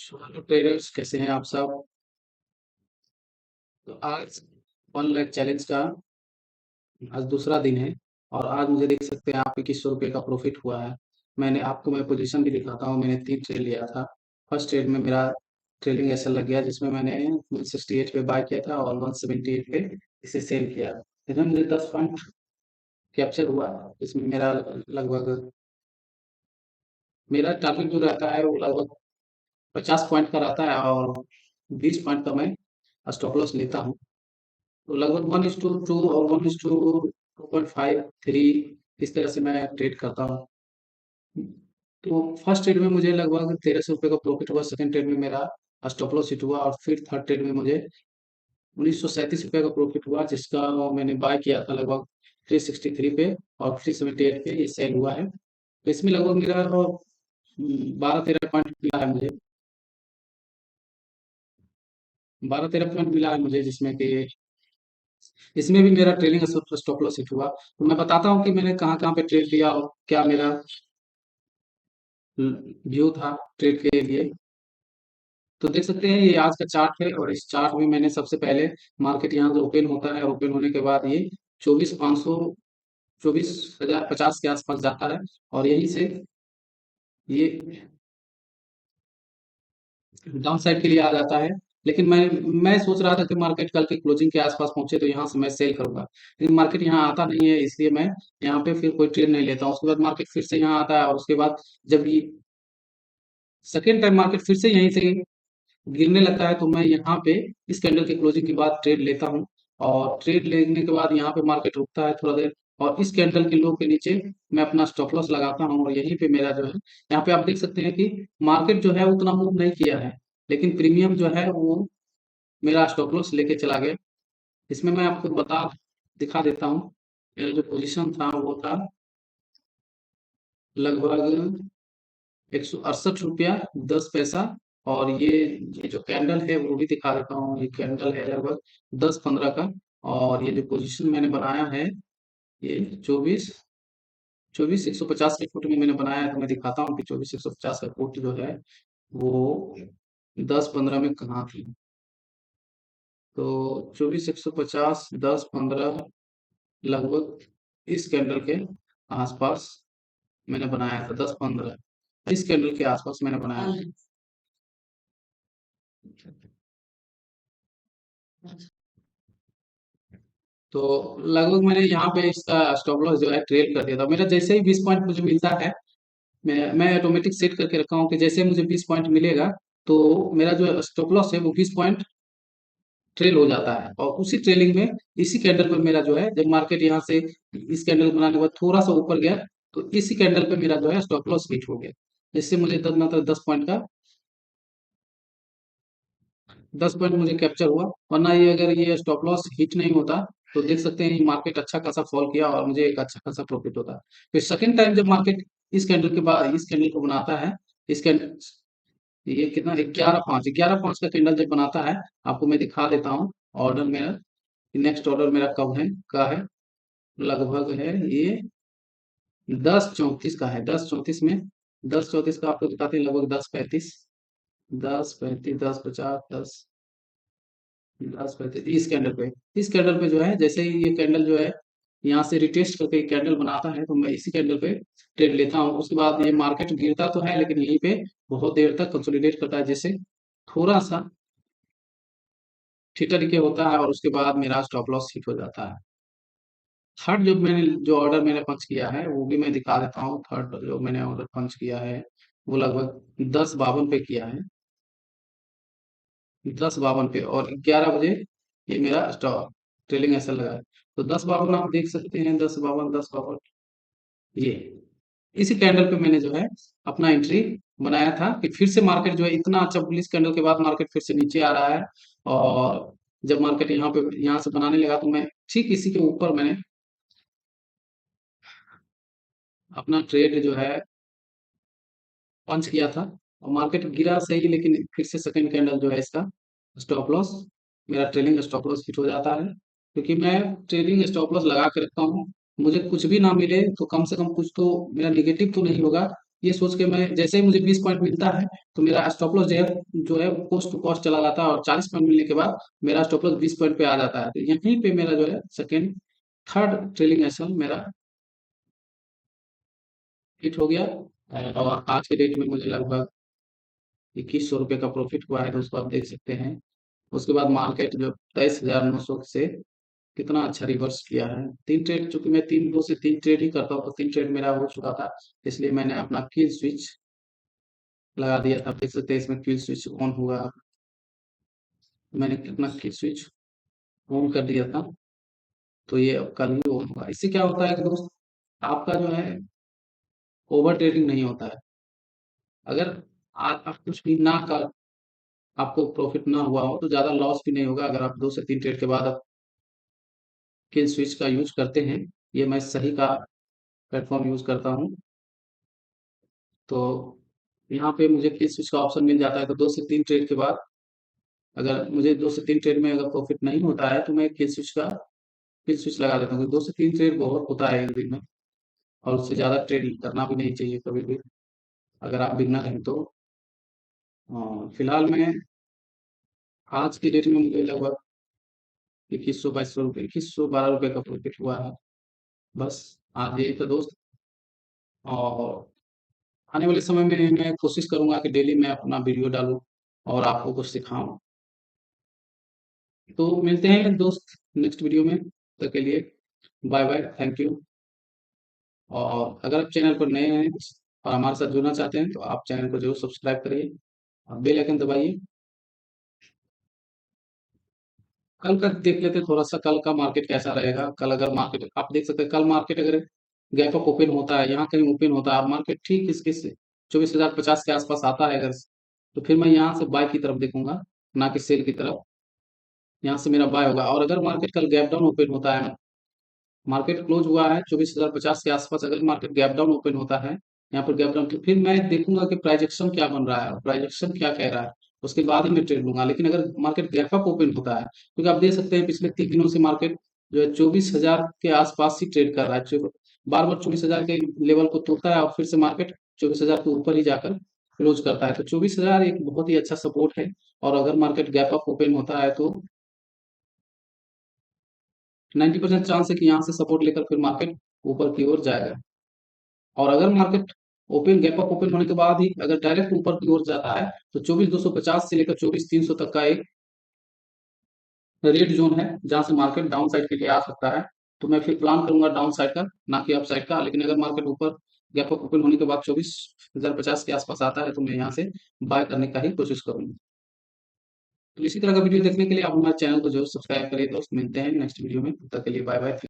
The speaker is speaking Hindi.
हेलो ट्रेडर्स, कैसे हैं आप सब। तो आज 1 लाख चैलेंज का आज दूसरा दिन है। और आज मुझे देख सकते हैं आप 2100 रुपये का प्रॉफिट हुआ है। मैं पोजीशन भी दिखाता हूँ। मैंने 3 ट्रेड लिया था। फर्स्ट ट्रेड में मेरा ट्रेडिंग ऐसा लग गया जिसमें मैंने 168 पे बाय किया था और 178 पे इसे सेल किया। इसमें मुझे 10 पॉइंट कैप्चर हुआ। इसमें मेरा लगभग मेरा टारगेट जो रहता है वो लगभग 50 पॉइंट का रहता है और 20 पॉइंट का मैं स्टॉप लॉस लेता हूँ। तो लगभग 1:2 और 1:2.5 3 इस तरह से मैं ट्रेड करता हूँ। तो फर्स्ट ट्रेड में मुझे लगभग 1300 रुपये का प्रॉफिट हुआ। सेकंड ट्रेड में मेरा स्टॉप लॉस हिट हुआ और फिर थर्ड ट्रेड में मुझे 1937 रुपये का प्रॉफिट हुआ, जिसका मैंने बाय किया था लगभग 363 पे और 378 पे ये सेल हुआ है। तो इसमें लगभग मेरा 12-13 पॉइंट मिला है मुझे। 12-13 पॉइंट मिला है मुझे, जिसमें कि इसमें भी मेरा ट्रेलिंग स्टॉप लॉस हिट हुआ। तो मैं बताता हूँ कि मैंने कहाँ कहाँ पे ट्रेड लिया और क्या मेरा व्यू था ट्रेड के लिए। तो देख सकते हैं ये आज का चार्ट है और इस चार्ट में मैंने सबसे पहले मार्केट यहाँ से ओपन होता है। ओपन होने के बाद ये 24,500 24,050 के आसपास जाता है और यहीं से ये डाउन साइड के लिए आ जाता है। लेकिन मैं सोच रहा था कि मार्केट कल की क्लोजिंग के आसपास पहुंचे तो यहाँ से मैं सेल करूंगा, लेकिन मार्केट यहाँ आता नहीं है, इसलिए मैं यहाँ पे फिर कोई ट्रेड नहीं लेता हूँ। उसके बाद मार्केट फिर से यहाँ आता है और उसके बाद जब ये सेकेंड टाइम मार्केट फिर से यहीं से गिरने लगता है तो मैं यहाँ पे इस कैंडल के क्लोजिंग के बाद ट्रेड लेता हूँ। और ट्रेड लेने के बाद यहाँ पे मार्केट रुकता है थोड़ा देर और इस कैंडल के लो के नीचे मैं अपना स्टॉप लॉस लगाता हूँ और यहीं पे मेरा जो है, यहाँ पे आप देख सकते हैं कि मार्केट जो है उतना मूव नहीं किया है, लेकिन प्रीमियम जो है वो मेरा स्टॉप लॉस लेके चला गया। इसमें मैं आपको दिखा देता हूँ। मेरा जो पोजीशन था वो था लगभग 168 रुपया 10 पैसा। और ये जो कैंडल है वो भी दिखा देता हूँ। ये कैंडल है लगभग 10-15 का। और ये जो पोजीशन मैंने बनाया है ये 24 150 के फुट में मैंने बनाया है। तो मैं दिखाता हूँ कि 24 150 का फुट जो है वो 10-15 में कहाँ थी। तो 24 150 10-15 लगभग इस कैंडल के आसपास मैंने बनाया था। 10-15 इस कैंडल के आसपास मैंने बनाया था। तो लगभग मैंने यहाँ पे इसका स्टॉप लॉस जो है ट्रेल कर दिया था। मेरा जैसे ही 20 पॉइंट मुझे मिलता है, मैं ऑटोमेटिक सेट करके रखा हूँ कि जैसे मुझे 20 पॉइंट मिलेगा तो मेरा जो स्टॉप लॉस है वो 20 पॉइंट ट्रेल हो जाता है। और उसी ट्रेलिंग में इसी कैंडल पर मेरा जो है, जब मार्केट यहाँ से इस कैंडल बनाने के बाद थोड़ा सा ऊपर गया तो इसी कैंडल पे मेरा जो है स्टॉप लॉस हिट हो गया, जिससे मुझे तब मात्र 10 पॉइंट का 10 पॉइंट मुझे कैप्चर हुआ। वरना ये अगर ये स्टॉप लॉस हिट नहीं होता तो देख सकते हैं मार्केट अच्छा खासा फॉल किया और मुझे एक अच्छा खासा प्रॉफिट होता। फिर सेकंड टाइम जब मार्केट इस कैंडल के बाद इस कैंडल को बनाता है, इस कैंडल ये कितना 11-5 का कैंडल जब बनाता है, आपको मैं दिखा देता हूँ। ऑर्डर मेरा नेक्स्ट ऑर्डर मेरा कब है का है, लगभग है ये 10:34 का है। 10:34 में 10:34 का आपको दिखाते हैं लगभग 10:35 10:35 10:50 10:35 इस कैंडल पे जो है, जैसे ही ये कैंडल जो है यहाँ से रिटेस्ट करके कैंडल बनाता है तो मैं इसी कैंडल पे ट्रेड लेता हूँ। उसके बाद ये मार्केट गिरता तो है लेकिन यहीं पे बहुत देर तक कंसोलिडेट करता है, जैसे थोड़ा सा थिटर के होता है और उसके बाद मेरा स्टॉप लॉस हिट हो जाता है। थर्ड जो ऑर्डर मैंने पंच किया है वो भी मैं दिखा देता हूँ। थर्ड जो मैंने ऑर्डर पंच किया है वो लगभग 10:52 पे किया है। 10:52 पे और 11 बजे ये मेरा स्टॉप ट्रेलिंग ऐसा लगा है। तो 10:52 आप देख सकते हैं। 10:52 ये इसी कैंडल पे मैंने जो है अपना एंट्री बनाया था कि फिर से मार्केट जो है इतना अच्छा बुलिश कैंडल के बाद मार्केट फिर से नीचे आ रहा है। और जब मार्केट यहाँ से बनाने लगा तो मैं ठीक इसी के ऊपर मैंने अपना ट्रेड जो है पंच किया था। और मार्केट गिरा सही, लेकिन फिर से सेकंड कैंडल जो है इसका स्टॉप लॉस मेरा ट्रेलिंग स्टॉप लॉस हिट हो जाता है, क्योंकि मैं ट्रेलिंग स्टॉप लॉस लगा के रखता हूँ। मुझे कुछ भी ना मिले तो कम से कम कुछ तो मेरा निगेटिव तो नहीं होगा। ये सोच के मैं जैसे ही मुझे 20 पॉइंट मिलता है तो मेरा स्टॉप लॉस जो है कोस्ट टू कॉस्ट चला जाता है और 40 पॉइंट मिलने के बाद मेरा स्टॉप लॉस 20 पॉइंट पे आ जाता है। तो यहीं पे मेरा जो है सेकंड थर्ड ट्रेलिंग एसल मेरा हिट हो गया। और आज के डेट में मुझे लगभग 2100 रुपये का प्रॉफिट हुआ है, तो उसको आप देख सकते हैं। उसके बाद मार्केट जो 23,900 से कितना अच्छा रिवर्स किया है। तीन ट्रेड, चूंकि मैं तीन दो से तीन ट्रेड ही करता हूँ तो तीन ट्रेड मेरा हो चुका था, इसलिए मैंने अपना किल स्विच लगा दिया था। आप देख सकते हैं इसमें किल स्विच ऑन हुआ, मैंने अपना किल स्विच ऑन कर दिया था, तो ये अब कल ही ऑन हुआ। इससे क्या होता है कि दोस्त, आपका जो है ओवर ट्रेडिंग नहीं होता है। अगर आप कुछ भी ना कर, आपको प्रॉफिट ना हुआ हो तो ज़्यादा लॉस भी नहीं होगा अगर आप दो से तीन ट्रेड के बाद आप किल स्विच का यूज करते हैं। ये मैं सही का प्लेटफॉर्म यूज करता हूँ, तो यहाँ पे मुझे किल स्विच का ऑप्शन मिल जाता है। तो दो से तीन ट्रेड के बाद अगर मुझे दो से तीन ट्रेड में अगर प्रॉफिट नहीं होता है तो मैं किल स्विच लगा देता हूँ। दो से तीन ट्रेड बहुत होता है एक दिन में, और उससे ज़्यादा ट्रेड करना भी नहीं चाहिए कभी भी, अगर आप बिगनर हैं तो। फिलहाल मैं आज की डेट में मुझे लगभग 2100 2200 रुपये, 2112 रुपये का प्रॉफिट हुआ है। बस आज यही तो दोस्त। और आने वाले समय में मैं कोशिश करूंगा कि डेली मैं अपना वीडियो डालूं और आपको कुछ सिखाऊं। तो मिलते हैं दोस्त नेक्स्ट वीडियो में, तब तक के लिए बाय बाय, थैंक यू। और अगर आप चैनल पर नए हैं और हमारे साथ जुड़ना चाहते हैं तो आप चैनल को जरूर सब्सक्राइब करिए और बेल आइकन दबाइए। कल का देख लेते हैं थोड़ा सा, कल का मार्केट कैसा रहेगा। कल अगर मार्केट आप देख सकते हैं, कल मार्केट अगर गैप अप ओपन होता है, यहाँ कहीं ओपन होता है, मार्केट ठीक इसके से 24,050 के आसपास आता है अगर, तो फिर मैं यहाँ से बाय की तरफ देखूंगा, ना कि सेल की तरफ। यहाँ से मेरा बाय होगा। और अगर मार्केट कल गैप डाउन ओपन होता है, मार्केट क्लोज हुआ है 24,050 के आसपास, अगर मार्केट गैप डाउन ओपन होता है यहाँ पर गैप डाउन, तो फिर मैं देखूंगा कि प्राइजेक्शन क्या बन रहा है, प्राइजेक्शन क्या कह रहा है, उसके बाद ही मैं ट्रेड लूंगा। लेकिन अगर मार्केट गैप अप ओपन होता है, क्योंकि आप देख सकते हैं पिछले 3 दिनों से मार्केट जो है 24,000 के आसपास ही ट्रेड कर रहा है, बार बार 24,000 के लेवल को तोड़ता है और फिर से मार्केट 24,000 के ऊपर ही जाकर क्लोज करता है। तो 24,000 एक बहुत ही अच्छा सपोर्ट है, और अगर मार्केट गैप अप ओपन होता है तो 90% चांस है कि यहाँ से सपोर्ट लेकर फिर मार्केट ऊपर की ओर जाएगा। और अगर market open gap up open होने के बाद ही अगर डायरेक्ट ऊपर की ओर जाता है तो 24,250 से लेकर 24,300 तक का एक रेड जोन है, जहां से मार्केट डाउन साइड के लिए आ सकता है। तो मैं फिर प्लान करूंगा डाउन साइड का, ना कि अप साइड का। लेकिन अगर मार्केट ऊपर गैप अप ओपन होने के बाद 24,050 के आसपास आता है तो मैं यहाँ से बाय करने का ही कोशिश करूंगा। तो इसी तरह का वीडियो देखने के लिए आप हमारे चैनल को जरूर सब्सक्राइब करिए दोस्त। मिलते हैं नेक्स्ट वीडियो में, तब तक के लिए बाय बाय।